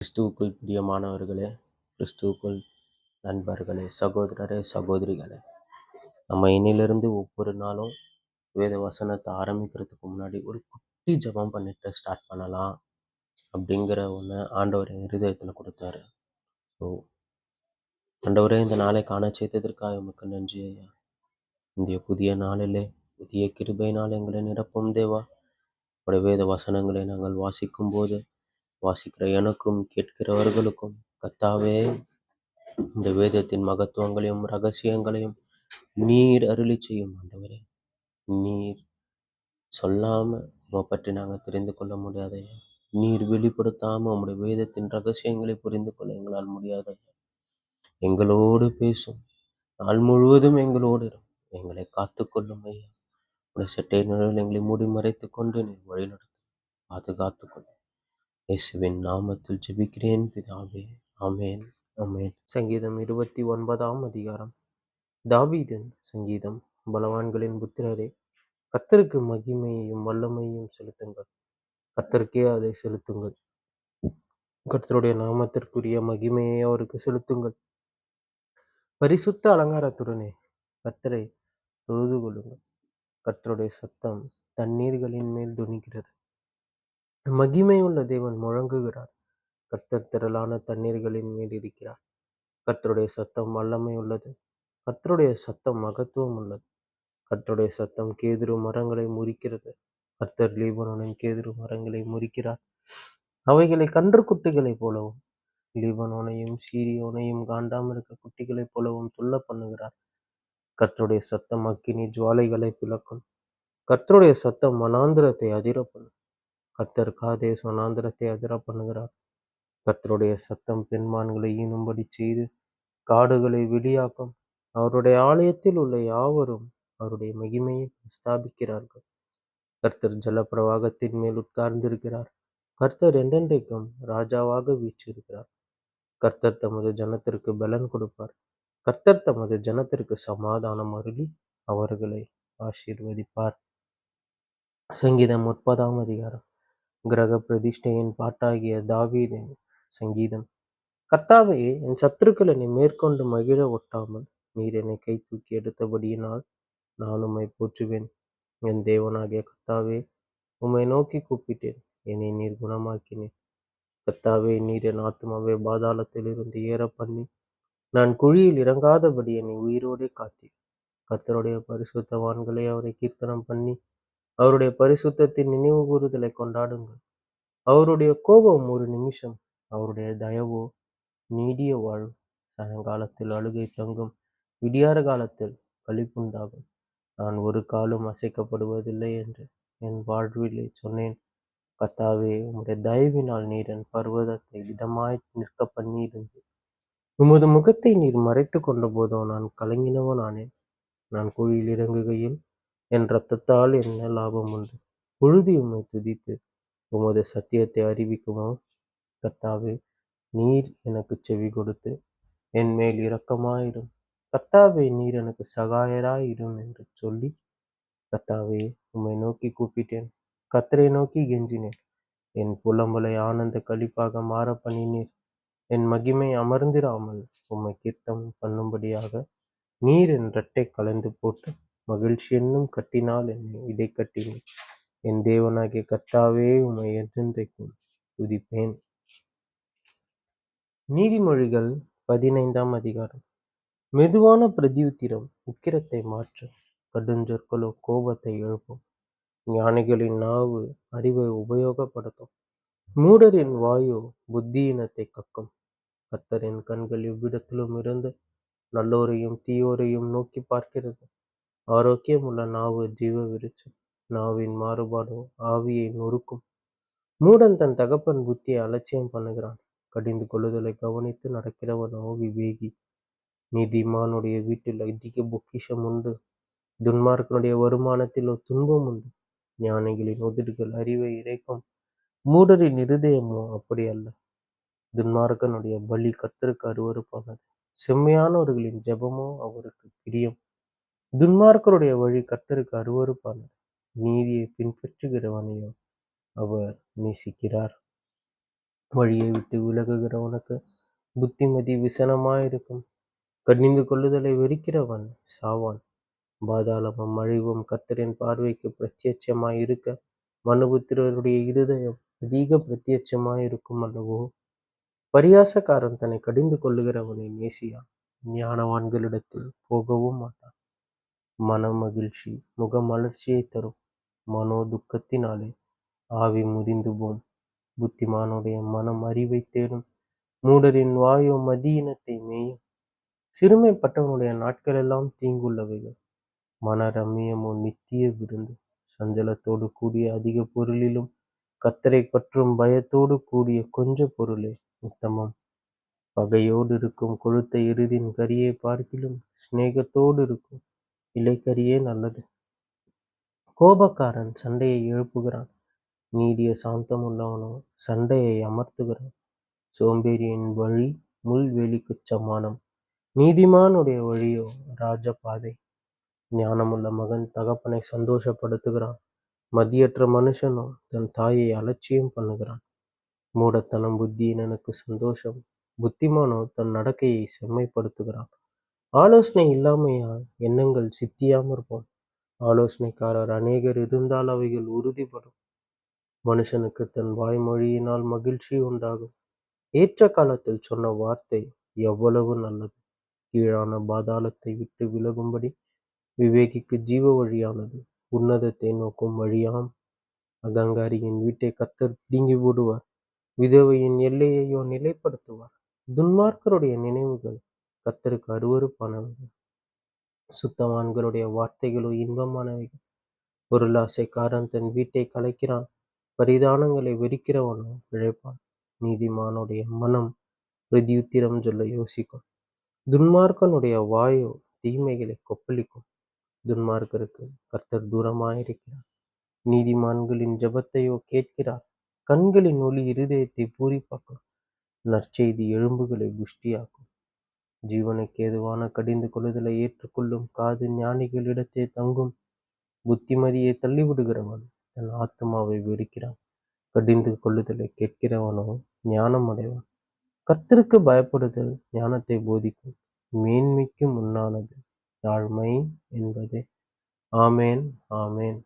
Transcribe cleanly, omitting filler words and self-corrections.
கிறிஸ்துவுக்குள் பிரியமானவர்களே, கிறிஸ்துவுக்குள் நண்பர்களே, சகோதரரே, சகோதரிகளே, நம்ம இன்னிலிருந்து ஒவ்வொரு நாளும் வேத வசனத்தை ஆரம்பிக்கிறதுக்கு முன்னாடி ஒரு குட்டி ஜெபம் பண்ணிட்டு ஸ்டார்ட் பண்ணலாம் அப்படிங்கிற ஒன்று ஆண்டவர் என் இருதயத்தில் கொடுத்தாரு. ஸோ ஆண்டவரே, இந்த நாளை காண செய்ததற்காக உமக்கு நன்றி ஐயா. இந்த புதிய நாளிலே புதிய கிருபையினால் எங்களை நிரப்பும் தேவா. உடைய வேத வசனங்களை நாங்கள் வாசிக்கும் போது வாசிக்கிற எனக்கும் கேட்கிறவர்களுக்கும் கர்த்தாவே, இந்த வேதத்தின் மகத்துவங்களையும் ரகசியங்களையும் நீர் அருளி செய்யும் ஆண்டவரே. நீர் சொல்லாம உம்மை பற்றி நாங்கள் தெரிந்து கொள்ள முடியாதையா. நீர் வெளிப்படுத்தாம உம்முடைய வேதத்தின் ரகசியங்களை புரிந்து கொள்ள எங்களால் முடியாதையா. எங்களோடு பேசும், நாள் முழுவதும் எங்களோடு எங்களை காத்துக்கொள்ளும் ஐயா. உடைய சட்டை நிழலில் எங்களை மூடி மறைத்து கொண்டு நீர் வழிநடத்தும், பாதுகாத்துக்கொள்ளும். இயேசுவின் நாமத்தில் ஜெபிக்கிறேன் பிதாவே, ஆமேன், ஆமேன். சங்கீதம் 29ஆம் அதிகாரம். தாவீதின் சங்கீதம். பலவான்களின் புத்திரரே, கர்த்தருக்கு மகிமையையும் வல்லமையையும் செலுத்துங்கள். கர்த்தருக்கே அதை செலுத்துங்கள். கர்த்தருடைய நாமத்திற்குரிய மகிமையை அவருக்கு செலுத்துங்கள். பரிசுத்த அலங்காரத்துடனே கர்த்தரை தொழுது கொள்ளுங்கள். கர்த்தருடைய சத்தம் தண்ணீர்களின் மேல் துணிக்கிறது. மகிமையுள்ள தேவன் முழங்குகிறார். கர்த்தர் திரளான தண்ணீர்களின் மேல் இருக்கிறார். கர்த்தருடைய சத்தம் வல்லமை உள்ளது. கர்த்தருடைய சத்தம் மகத்துவம் உள்ளது. கர்த்தருடைய சத்தம் கேதுரு மரங்களை முறிக்கிறது. கர்த்தர் லீபனோனின் கேதுரு மரங்களை முறிக்கிறார். அவைகளை கன்று குட்டிகளைப் போலவும் லீபனோனையும் சீரியோனையும் காண்டாமிருக்க குட்டிகளைப் போலவும் துள்ள பண்ணுகிறார். கர்த்தருடைய சத்தம் அக்கினி ஜுவாலைகளை பிளக்கும். கர்த்தருடைய சத்தம் வனாந்திரத்தை அதிர பண்ணும். கர்த்தர் காதேஸ் வனாந்திரத்தை அதிர பண்ணுகிறார். கர்த்தருடைய சத்தம் பெண்மான்களை ஈனும்படி செய்து காடுகளை வெளியாக்கும். அவருடைய ஆலயத்தில் உள்ள யாவரும் அவருடைய மகிமையை ஸ்தாபிக்கிறார்கள். கர்த்தர் ஜலப்பிரவாகத்தின் மேல் உட்கார்ந்திருக்கிறார். கர்த்தர் என்றென்றைக்கும் ராஜாவாக வீற்றிருக்கிறார். கர்த்தர் தமது ஜனத்திற்கு பலன் கொடுப்பார். கர்த்தர் தமது ஜனத்திற்கு சமாதானம் அருளி அவர்களை ஆசீர்வதிப்பார். சங்கீதம் 30ஆம் அதிகாரம். கிரக பிரதிஷ்டையின் பாட்டாகிய தாவீதின் சங்கீதம். கர்த்தாவே, என் சத்துருக்கள் என்னை மேற்கொண்டு மகிழ ஒட்டாமல் நீர் என்னை கை தூக்கி எடுத்தபடியினால் நான் உம்மை போற்றுவேன். என் தேவனாகிய கர்த்தாவே, உம்மை நோக்கி கூப்பிட்டேன், என்னை நீர் குணமாக்கினேன். கர்த்தாவே, நீர் என் ஆத்துமாவை பாதாளத்திலிருந்து ஏற பண்ணி நான் குழியில் இறங்காதபடி என்னை உயிரோடே காத்தீர். கர்த்தருடைய பரிசுத்தவான்களை அவரை கீர்த்தனம் பண்ணி அவருடைய பரிசுத்தத்தின் நினைவு கூறுதலை கொண்டாடுங்கள். அவருடைய கோபம் ஒரு நிமிஷம், அவருடைய தயவோ நீடிய வாழ்வு. சாயங்காலத்தில் அழுகை தங்கும், விடியார காலத்தில் களிப்புண்டாகும். நான் ஒரு காலும் அசைக்கப்படுவதில்லை என்று என் வாழ்விலே சொன்னேன். கர்த்தாவே, உம்முடைய தயவினால் நீர் என் பர்வதத்தை இடமாய் நிற்க பண்ணியிருந்து உமது முகத்தை நீர் மறைத்து கொண்ட போதோ நான் கலங்கினவனானேன். நான் குழியில் இறங்குகையில் என் இரத்தத்தால் என்ன லாபம் உண்டு? புழுதி உம்மை துதித்து உமது சத்தியத்தை அறிவிக்குமோ? கர்த்தாவே, நீர் எனக்கு செவி கொடுத்து என் மேல் இரக்கமாயிரும். கர்த்தாவே, நீர் எனக்கு சகாயராயிரும் என்று சொல்லி, கர்த்தாவே, உம்மை நோக்கி கூப்பிட்டேன். கர்த்தரை நோக்கி கெஞ்சினேன். என் புலம்பலை ஆனந்த களிப்பாக மாற பண்ணினீர். என் மகிமை அமர்ந்திராமல் உம்மை கீர்த்தனம் பண்ணும்படியாக நீர் என் இரட்டை கலந்து போட்டு மகிழ்ச்சி என்னும் கட்டினால் என்னை இடைக்கட்டினீர். என் தேவனாகிய கர்த்தாவே, உம்மை என்றென்றைக்கும் துதிப்பேன். நீதிமொழிகள் 15ஆம் அதிகாரம். மெதுவான பிரதியுத்திரம் உக்கிரத்தை மாற்றும். கடுஞ்சொற்களோ கோபத்தை எழுப்பும். ஞானிகளின் நாவு அறிவை உபயோகப்படுத்தும். மூடரின் வாயோ புத்தியினத்தை கக்கும். கர்த்தரின் கண்கள் எவ்விடத்திலும் இருந்து நல்லோரையும் தீயோரையும் நோக்கி பார்க்கிறது. ஆரோக்கியமுள்ள நாவு ஜீவ விருட்சம். நாவின் மாறுபாடோ ஆவியை நொறுக்கும். மூடன் தன் தகப்பன் புத்தியை அலட்சியம் பண்ணுகிறான். கடிந்து கொள்ளுதலை கவனித்து நடக்கிறவனோ விவேகி. நீதிமானுடைய வீட்டில் அதிக பொக்கிஷம் உண்டு. துன்மார்க்கனுடைய வருமானத்தில் ஒரு துன்பம் உண்டு. ஞானிகளின் உதடுகள் அறிவை இறைக்கும். மூடரின் இருதயமோ அப்படி அல்ல. துன்மார்க்கனுடைய பலி கர்த்தருக்கு அருவருப்பானது. செம்மையானவர்களின் ஜெபமோ அவருக்கு பிரியம். துன்மார்க்கருடைய வழி கர்த்தருக்கு அருவருப்பானது. நீதியை பின்பற்றுகிறவனையோ அவர் நேசிக்கிறார். வழியை விட்டு விலகுகிறவனுக்கு புத்திமதி விசனமாயிருக்கும். கடிந்து கொள்ளுதலை வெறுக்கிறவன் சாவான். பாதாளமும் அழிவும் கர்த்தரின் பார்வைக்கு பிரத்யட்சமாயிருக்க மனுபுத்திரருடைய இருதயம் அதிக பிரத்யட்சமாயிருக்கும் அல்லவோ. பரியாசக்காரன் தன்னை கடிந்து கொள்ளுகிறவனை நேசியான். ஞானவான்களிடத்தில் போகவும் மாட்டான். மன மகிழ்ச்சி முகமலர்ச்சியை தரும். மனோ துக்கத்தினாலே ஆவி முறிந்து போம். புத்திமானுடைய மனம் அறிவை தேடும். மூடரின் வாயோ மதியினத்தை மேயும். சிறுமைப்பட்டவனுடைய நாட்களெல்லாம் தீங்குள்ளவைகள். மன ரம்மியமோ நித்திய விருந்து. சஞ்சலத்தோடு கூடிய அதிக பொருளிலும் கர்த்தரை பற்றும் பயத்தோடு கூடிய கொஞ்ச பொருளே உத்தமம். பகையோடு இருக்கும் கொழுத்த எருதின் கரியை பார்க்கிலும் சிநேகத்தோடு இருக்கும் இலைக்கரியே நல்லது. கோபக்காரன் சண்டையை எழுப்புகிறான். நீடிய சாந்தம் உள்ளவனோ சண்டையை அமர்த்துகிறான். சோம்பேறியின் வழி முள்வேலிக்குச் சமானம். நீதிமானுடைய வழியோ ராஜபாதை. ஞானமுள்ள மகன் தகப்பனை சந்தோஷப்படுத்துகிறான். மதியற்ற மனுஷனோ தன் தாயை அலட்சியம் பண்ணுகிறான். மூடத்தனம் புத்தியினனுக்கு சந்தோஷம். புத்திமானோ தன் நடக்கையை செம்மைப்படுத்துகிறான். ஆலோசனை இல்லாமையால் எண்ணங்கள் சித்தியாமற் ஆலோசனைக்காரர் அநேகர் இருந்தால் அவைகள் உறுதிப்படும். மனுஷனுக்கு தன் வாய்மொழியினால் மகிழ்ச்சி உண்டாகும். ஏற்ற காலத்தில் சொன்ன வார்த்தை எவ்வளவு நல்லது. கீழான பாதாளத்தை விட்டு விலகும்படி விவேகிக்கு ஜீவ வழியானது. உன்னதத்தை நோக்கும் வழியாம். அகங்காரியின் வீட்டை கர்த்தர் பிடுங்கி போடுவார். விதவையின் எல்லையையோ நிலைப்படுத்துவார். துன்மார்க்கருடைய நினைவுகள் கர்த்தருக்கு அருவருப்பானவைகள். சுத்தவான்களுடைய வார்த்தைகளோ இன்பமானவைகள். பொருளாசைக்காரன் தன் வீட்டை கலைக்கிறான். பரிதானங்களை வெறுக்கிறவனோ பிழைப்பான். நீதிமானுடைய மனம் பிரதியுத்திரம் சொல்ல யோசிக்கும். துன்மார்க்கனுடைய வாயோ தீமைகளை கொப்பளிக்கும். துன்மார்க்கருக்கு கர்த்தர் தூரமாயிருக்கிறார். நீதிமான்களின் ஜெபத்தையோ கேட்கிறார். கண்களின் ஒளி இருதயத்தை பூரிப்பாக்கும். நற்செய்தி எலும்புகளை புஷ்டியாக்கும். ஜீவனுக்கு ஏதுவான கடிந்து கொள்ளுதலை ஏற்றுக்கொள்ளும் காது ஞானிகளிடத்தே தங்கும். புத்திமதியை தள்ளிவிடுகிறவன் தன் ஆத்மாவை வெறுக்கிறான். கடிந்து கொள்ளுதலை கேட்கிறவனோ ஞானம் அடைவான். கர்த்தருக்கு பயப்படுதல் ஞானத்தை போதிக்கும். மேன்மைக்கு முன்னானது தாழ்மை என்பதே. ஆமேன், ஆமேன்.